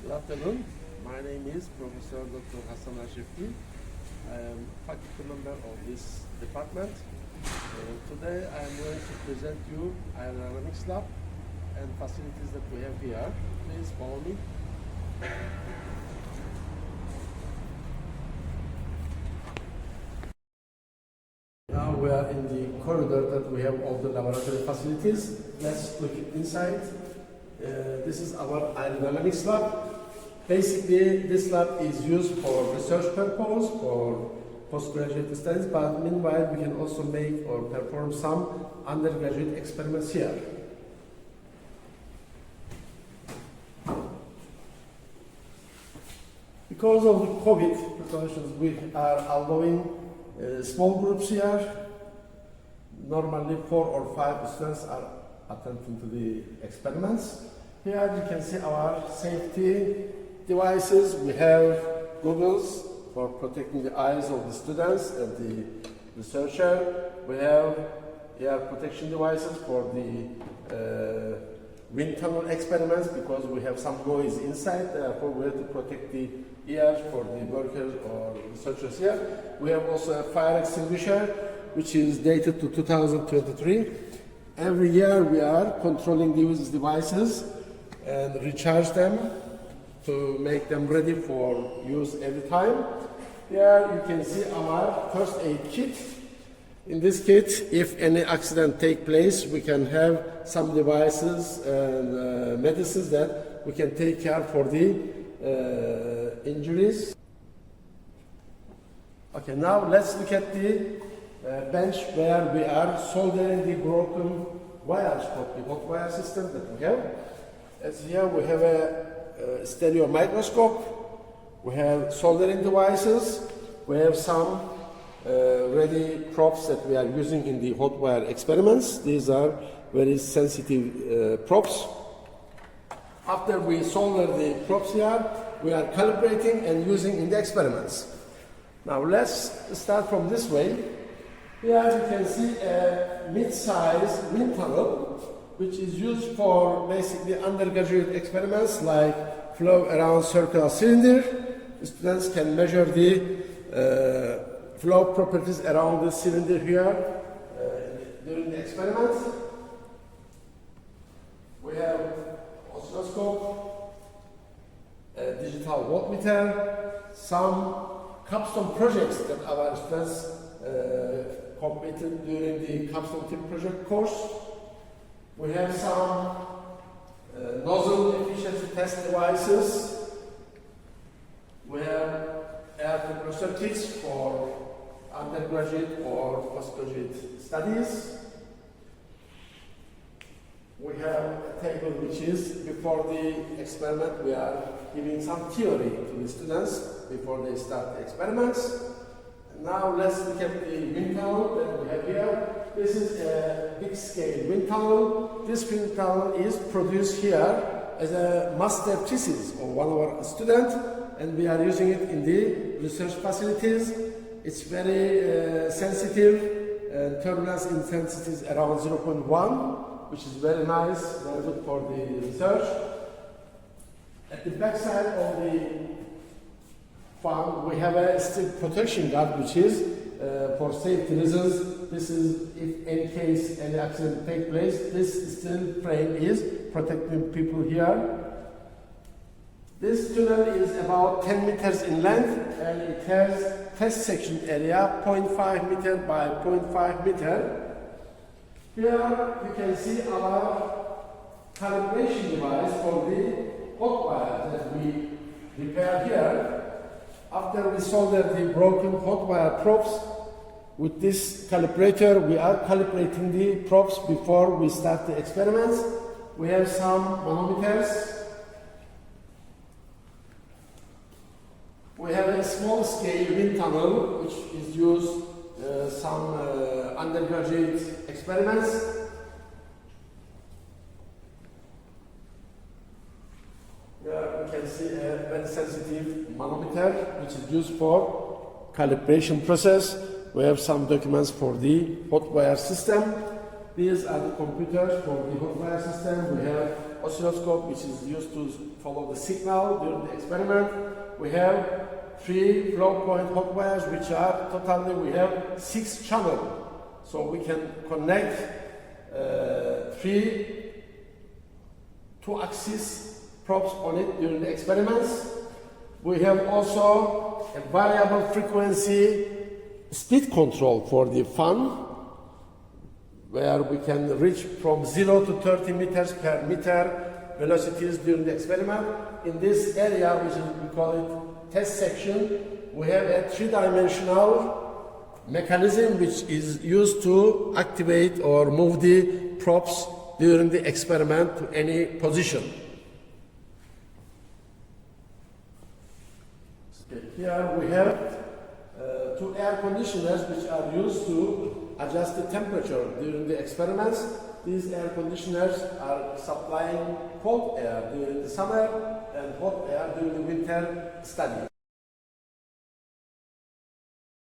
Good afternoon. My name is Professor Dr. Hassan Ashifki. I am faculty member of this department. Today I am going to present you Aerodynamics Lab and facilities that we have here. Please follow me. Now we are in the corridor that we have all the laboratory facilities. Let's look inside. This is our Aerodynamics Lab. Basically, this lab is used for research purpose, for postgraduate studies, but meanwhile we can also make or perform some undergraduate experiments here. Because of the COVID precautions, we are allowing small groups here. Normally 4 or 5 students are attending to the experiments. Here you can see our safety devices. We have goggles for protecting the eyes of the students and the researcher. We have ear protection devices for the wind tunnel experiments because we have some noise inside, therefore we have to protect the ears for the workers or researchers here. We have also a fire extinguisher which is dated to 2023. Every year we are controlling these devices and recharge them to make them ready for use every time. Here you can see our first aid kit. In this kit, if any accident takes place, we can have some devices and medicines that we can take care for the injuries. Okay, now let's look at the bench where we are soldering the broken wires for the hot wire system that we have. As here we have a stereo microscope, we have soldering devices, we have some ready props that we are using in the hot wire experiments. These are very sensitive props. After we solder the props here, we are calibrating and using in the experiments. Now let's start from this way. Here you can see a mid-size wind tunnel which is used for basically undergraduate experiments like flow around circular cylinder. The students can measure the flow properties around the cylinder here during the experiments. We have oscilloscope, a digital voltmeter, some capstone projects that our students completed during the capstone tip project course. We have some nozzle efficiency test devices. We have air compressor kits for undergraduate or postgraduate studies. We have a table which is before the experiment. We are giving some theory to the students before they start the experiments. Now let's look at the wind tunnel that we have here. This is a big scale wind tunnel. This wind tunnel is produced here as a master thesis of one of our students, and we are using it in the research facilities. It's very sensitive, turbulence intensity is around 0.1, which is very nice, very good for the research. At the back side of the farm, we have a steel protection guard, which is for safety reasons. This is if in case any accident takes place, this steel frame is protecting people here. This tunnel is about 10 meters in length and it has test section area 0.5 meter by 0.5 meter. Here you can see our calibration device for the hot wire that we repair here. After we solder the broken hot wire props, with this calibrator we are calibrating the props before we start the experiments. We have some manometers. We have a small scale wind tunnel which is used some undergraduate experiments. Here you can see a very sensitive manometer which is used for calibration process. We have some documents for the hot wire system. These are the computers for the hot wire system. We have oscilloscope which is used to follow the signal during the experiment. We have 3 flow point hot wires which are totally, we have 6 channels. So we can connect 3 2-axis probes on it during the experiments. We have also a variable frequency speed control for the fan, where we can reach from 0 to 30 meters per meter velocities during the experiment. In this area, which is, we call it test section, we have a 3-dimensional mechanism which is used to activate or move the probes during the experiment to any position. Here we have 2 air conditioners which are used to adjust the temperature during the experiments. These air conditioners are supplying cold air during the summer and hot air during the winter study.